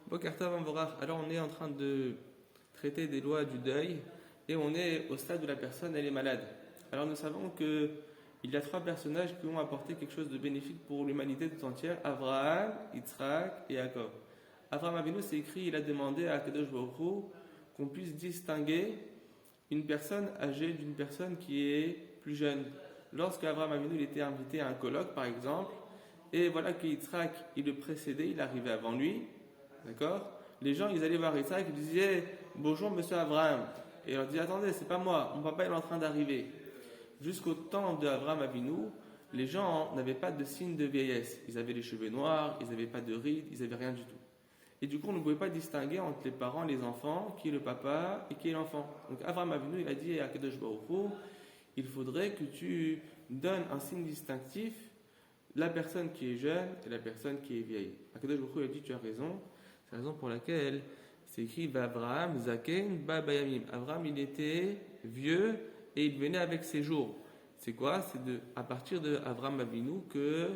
Bokertov Amvorach. Alors on est en train de traiter des lois du deuil et on est au stade où la personne elle est malade. Alors nous savons que il y a trois personnages qui ont apporté quelque chose de bénéfique pour l'humanité tout entière: Abraham, Yitzhak et Jacob. Abraham Avinu, c'est écrit, il a demandé à Kadosh Baruch Hu qu'on puisse distinguer une personne âgée d'une personne qui est plus jeune. Lorsque Abraham Avinu il était invité à un colloque par exemple, et voilà que Yitzhak il le précédait, il arrivait avant lui. D'accord? Les gens, ils allaient voir Yitzhak, ils disaient bonjour monsieur Abraham. Et il leur dit attendez, c'est pas moi, mon papa est en train d'arriver. Jusqu'au temps d'Abraham Avinu, les gens n'avaient pas de signe de vieillesse. Ils avaient les cheveux noirs, ils n'avaient pas de rides, ils n'avaient rien du tout. Et du coup, on ne pouvait pas distinguer entre les parents et les enfants, qui est le papa et qui est l'enfant. Donc Abraham Avinu, il a dit à Kadosh Baruch Hu, il faudrait que tu donnes un signe distinctif, la personne qui est jeune et la personne qui est vieille. Kadosh Baruch Hu a dit tu as raison. C'est la raison pour laquelle c'est écrit Abraham, Zaken, Bayamim. Abraham, il était vieux et il venait avec ses jours. C'est quoi? C'est à partir de Abraham Avinu que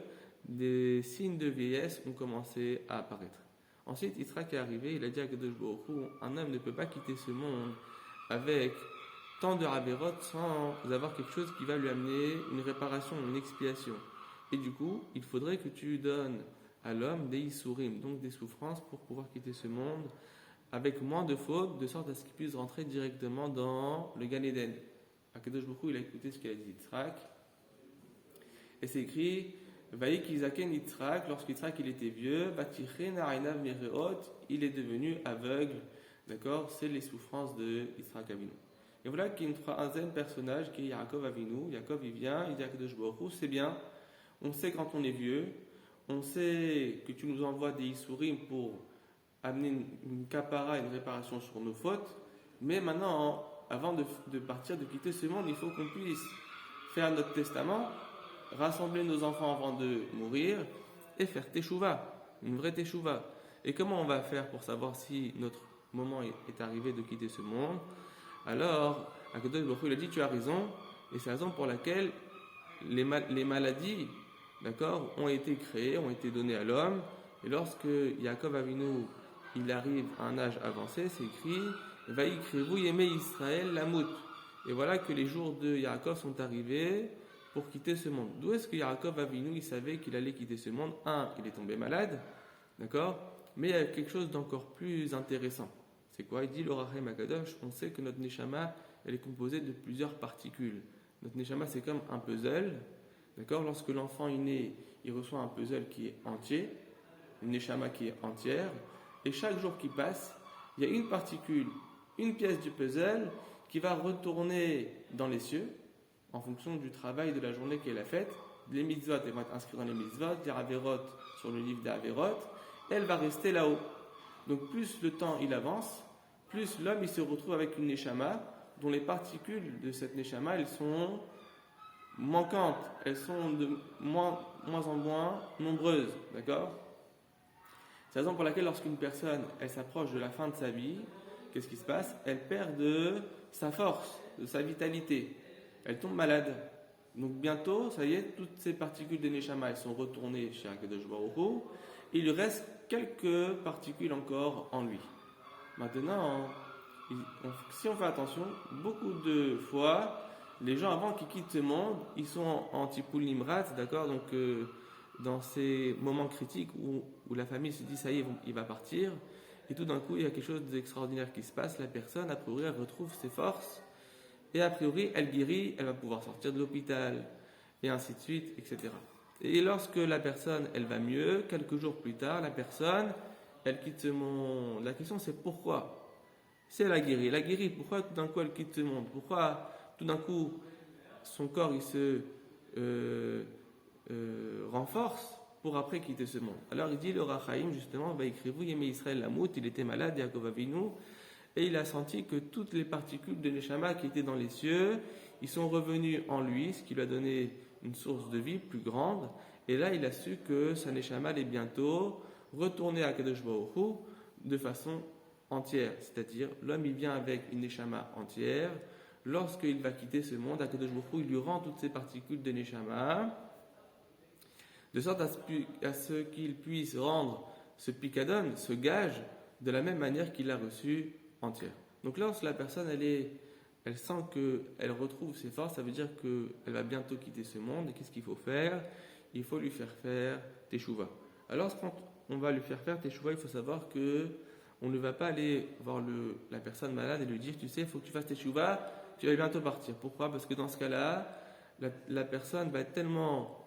des signes de vieillesse ont commencé à apparaître. Ensuite, Yitzhak est arrivé, il a dit à Kadosh Baruch Hu, un homme ne peut pas quitter ce monde avec tant de Averot sans avoir quelque chose qui va lui amener une réparation, une expiation. Et du coup, il faudrait que tu donnes à l'homme des Issourim, donc des souffrances pour pouvoir quitter ce monde avec moins de fautes, de sorte à ce qu'il puisse rentrer directement dans le Gan Eden. Akadosh Baruch Hu, il a écouté ce qu'il a dit Yitzhak, et c'est écrit Vaïk Izaken Yitzhak, lorsqu'Yitzhak il était vieux, Batichen Arainav Mireot, il est devenu aveugle. D'accord? C'est les souffrances de Yitzhak Avinu. Et voilà qu'il y a une troisième personnage qui est Yaakov Avinu. Yaakov il vient, il dit à Akadosh Baruch Hu, c'est bien, on sait quand on est vieux, on sait que tu nous envoies des Issourim pour amener une kapara, une réparation sur nos fautes, mais maintenant, avant de partir, de quitter ce monde, il faut qu'on puisse faire notre testament, rassembler nos enfants avant de mourir et faire teshuva, une vraie teshuva. Et comment on va faire pour savoir si notre moment est arrivé de quitter ce monde? Alors, Akadosh Baruch Hu, il a dit tu as raison, et c'est la raison pour laquelle les maladies, d'accord, ont été créées, ont été données à l'homme. Et lorsque Yaakov Avinu il arrive à un âge avancé, c'est écrit Vaïkrivou Yemé Israël Lamout. Et voilà que les jours de Yaakov sont arrivés pour quitter ce monde. D'où est-ce que Yaakov Avinu il savait qu'il allait quitter ce monde? Il est tombé malade, d'accord, mais il y a quelque chose d'encore plus intéressant. C'est quoi? Il dit l'Orachem Akadosh, on sait que notre Neshama elle est composée de plusieurs particules. Notre Neshama c'est comme un puzzle. D'accord? Lorsque l'enfant est né, il reçoit un puzzle qui est entier, une neshama qui est entière, et chaque jour qui passe, il y a une particule, une pièce du puzzle qui va retourner dans les cieux en fonction du travail de la journée qu'elle a faite. Les mitzvot, elles vont être inscrites dans les mitzvot, les averot sur le livre des averot, et elle va rester là-haut. Donc plus le temps il avance, plus l'homme il se retrouve avec une neshama dont les particules de cette neshama elles sont manquantes, elles sont de moins en moins nombreuses, d'accord? C'est la raison pour laquelle lorsqu'une personne elle s'approche de la fin de sa vie, qu'est-ce qui se passe? Elle perd de sa force, de sa vitalité, elle tombe malade. Donc bientôt, ça y est, toutes ces particules de Neshama elles sont retournées chez Akadosh Baruch Hu, et il lui reste quelques particules encore en lui. Maintenant, si on fait attention, beaucoup de fois les gens avant qu'ils quittent ce monde, ils sont en tipoul nimrat, d'accord? Donc dans ces moments critiques où la famille se dit ça y est, il va partir, et tout d'un coup il y a quelque chose d'extraordinaire qui se passe, la personne a priori elle retrouve ses forces, et a priori elle guérit, elle va pouvoir sortir de l'hôpital, et ainsi de suite, etc. Et lorsque la personne elle va mieux, quelques jours plus tard, la personne elle quitte ce monde. La question c'est pourquoi? Si elle a guéri, pourquoi tout d'un coup elle quitte ce monde? Pourquoi tout d'un coup son corps il se renforce pour après quitter ce monde? Alors il dit le Rachaim justement va écrire vous Yemé Israël Lamout, il était malade, Yaakov Avinu, et il a senti que toutes les particules de Neshama qui étaient dans les cieux ils sont revenus en lui, ce qui lui a donné une source de vie plus grande, et là il a su que sa Neshama allait bientôt retourner à Kadosh Baruch Hu de façon entière, c'est-à-dire l'homme il vient avec une Neshama entière. Lorsqu'il va quitter ce monde, Akadosh Baruch Hu, il lui rend toutes ces particules de Neshama, de sorte à ce qu'il puisse rendre ce picadon, ce gage, de la même manière qu'il l'a reçue entière. Donc lorsque la personne elle sent qu'elle retrouve ses forces, ça veut dire qu'elle va bientôt quitter ce monde. Et qu'est-ce qu'il faut faire? Il faut lui faire teshuva. Alors quand on va lui faire teshuva, il faut savoir que on ne va pas aller voir la personne malade et lui dire, tu sais, il faut que tu fasses teshuva, tu vas bientôt partir. Pourquoi? Parce que dans ce cas-là, la personne va être tellement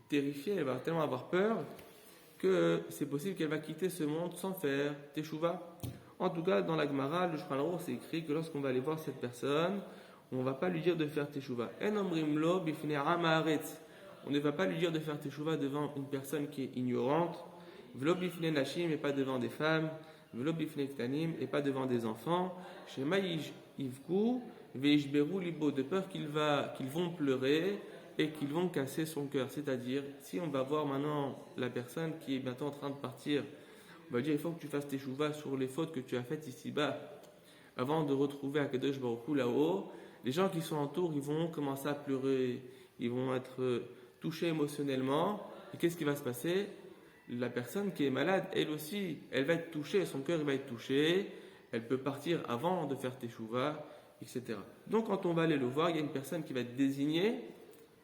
terrifiée, elle va tellement avoir peur que c'est possible qu'elle va quitter ce monde sans faire teshuva. En tout cas, dans la Gemara, le Shulchan Aruch, c'est écrit que lorsqu'on va aller voir cette personne, on ne va pas lui dire de faire teshuva. En omrim lo bifnei am haaretz. On ne va pas lui dire de faire teshuva devant une personne qui est ignorante. V'lo bifnei nashim, et pas devant des femmes. V'lo bifnei ktanim, et pas devant des enfants. Shema yivku veishberu libo, de peur qu'ils vont pleurer et qu'ils vont casser son cœur. C'est-à-dire, si on va voir maintenant la personne qui est bientôt en train de partir, on va dire, il faut que tu fasses tes chouvas sur les fautes que tu as faites ici-bas avant de retrouver Akadosh Baruch Hu là-haut. Les gens qui sont autour, ils vont commencer à pleurer, ils vont être touchés émotionnellement. Et qu'est-ce qui va se passer? La personne qui est malade, elle aussi, elle va être touchée, son cœur va être touché, elle peut partir avant de faire tes chouvas, etc. Donc quand on va aller le voir, il y a une personne qui va être désignée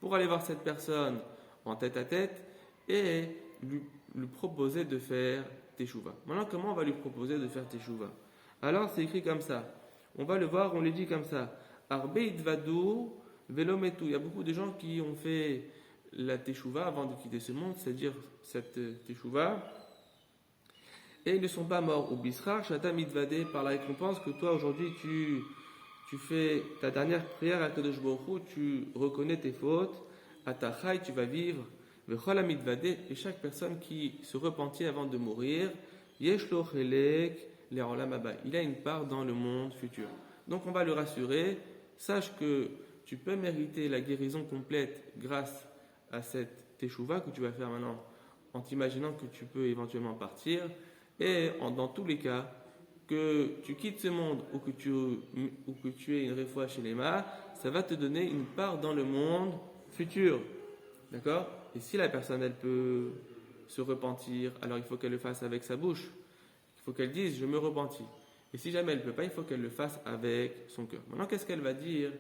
pour aller voir cette personne en tête à tête et lui proposer de faire teshuva. Maintenant, comment on va lui proposer de faire teshuva? Alors, c'est écrit comme ça. On va le voir, on lui dit comme ça. Arbe idvadu velometu. Il y a beaucoup de gens qui ont fait la teshuva avant de quitter ce monde, c'est-à-dire cette teshuva, et ils ne sont pas morts. Ou bisrar shatam idvade, par la récompense que toi aujourd'hui tu fais ta dernière prière à Kadosh Baruch Hu, tu reconnais tes fautes, à ta chai, tu vas vivre, et chaque personne qui se repentit avant de mourir, yesh lo chelek le'olam haba, il a une part dans le monde futur. Donc on va le rassurer, sache que tu peux mériter la guérison complète grâce à cette teshuva que tu vas faire maintenant, en t'imaginant que tu peux éventuellement partir, et dans tous les cas, que tu quittes ce monde ou que tu aies une réfoua chez les mains, ça va te donner une part dans le monde futur. D'accord? Et si la personne, elle peut se repentir, alors il faut qu'elle le fasse avec sa bouche. Il faut qu'elle dise, je me repentis. Et si jamais elle ne peut pas, il faut qu'elle le fasse avec son cœur. Maintenant, qu'est-ce qu'elle va dire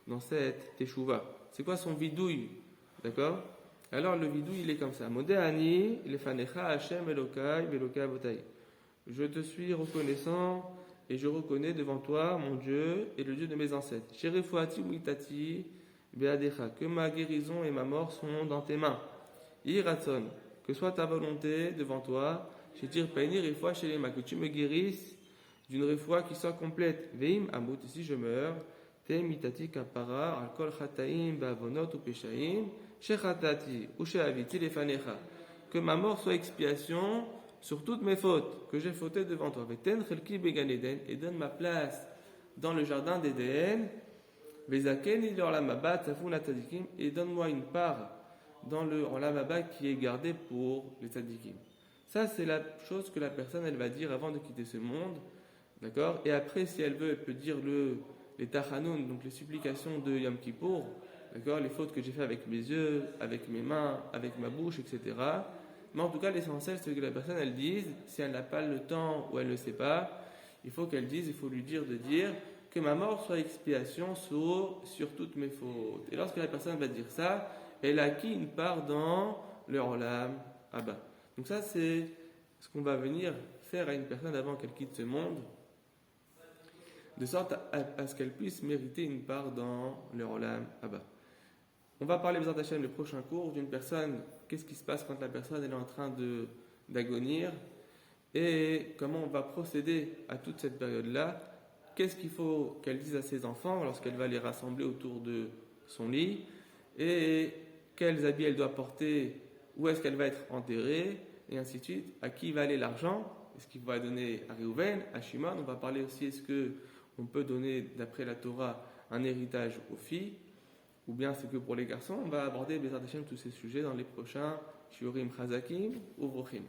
dans cette teshuva? C'est quoi son vidouille? D'accord? Alors, le vidouille, il est comme ça. Modéani, lefanecha Hashem Elokai, Velokai Avotai. Je te suis reconnaissant et je reconnais devant toi, mon Dieu, et le Dieu de mes ancêtres. Sherefuati uitati beadecha, que ma guérison et ma mort sont dans tes mains. Iratson, que soit ta volonté devant toi. Shetir peini refoua shelema, que tu me guérisses d'une refoua qui soit complète. Veim amut, si je meurs, te mitati kapara al kol chataim ba'avonot u peshaim shechatati u she'aviti lefanecha. Que ma mort soit expiation sur toutes mes fautes que j'ai fautées devant toi. Et donne ma place dans le jardin d'Éden. Et donne-moi une part dans le Olam Haba qui est gardé pour les tzadikim. Ça, c'est la chose que la personne, elle va dire avant de quitter ce monde. D'accord? Et après, si elle veut, elle peut dire les tachanoun, donc les supplications de Yom Kippour. D'accord? Les fautes que j'ai fait avec mes yeux, avec mes mains, avec ma bouche, etc. Mais en tout cas, l'essentiel, c'est que la personne, elle dise, si elle n'a pas le temps ou elle ne sait pas, il faut qu'elle dise, il faut lui dire de dire que ma mort soit expiation sur toutes mes fautes. Et lorsque la personne va dire ça, elle a acquis une part dans le Olam Haba. Donc ça, c'est ce qu'on va venir faire à une personne avant qu'elle quitte ce monde, de sorte à ce qu'elle puisse mériter une part dans le Olam Haba. On va parler, Bezrat Hashem, le prochain cours, d'une personne, qu'est-ce qui se passe quand la personne elle est en train d'agonir et comment on va procéder à toute cette période-là. Qu'est-ce qu'il faut qu'elle dise à ses enfants lorsqu'elle va les rassembler autour de son lit et quels habits elle doit porter, où est-ce qu'elle va être enterrée et ainsi de suite. À qui va aller l'argent? Est-ce qu'il va donner à Réhouven, à Shimon? On va parler aussi, est-ce qu'on peut donner, d'après la Torah, un héritage aux filles? Ou bien c'est que pour les garçons? On va aborder Bezrat Hashem tous ces sujets dans les prochains Shiurim Chazakim ou Vrochim.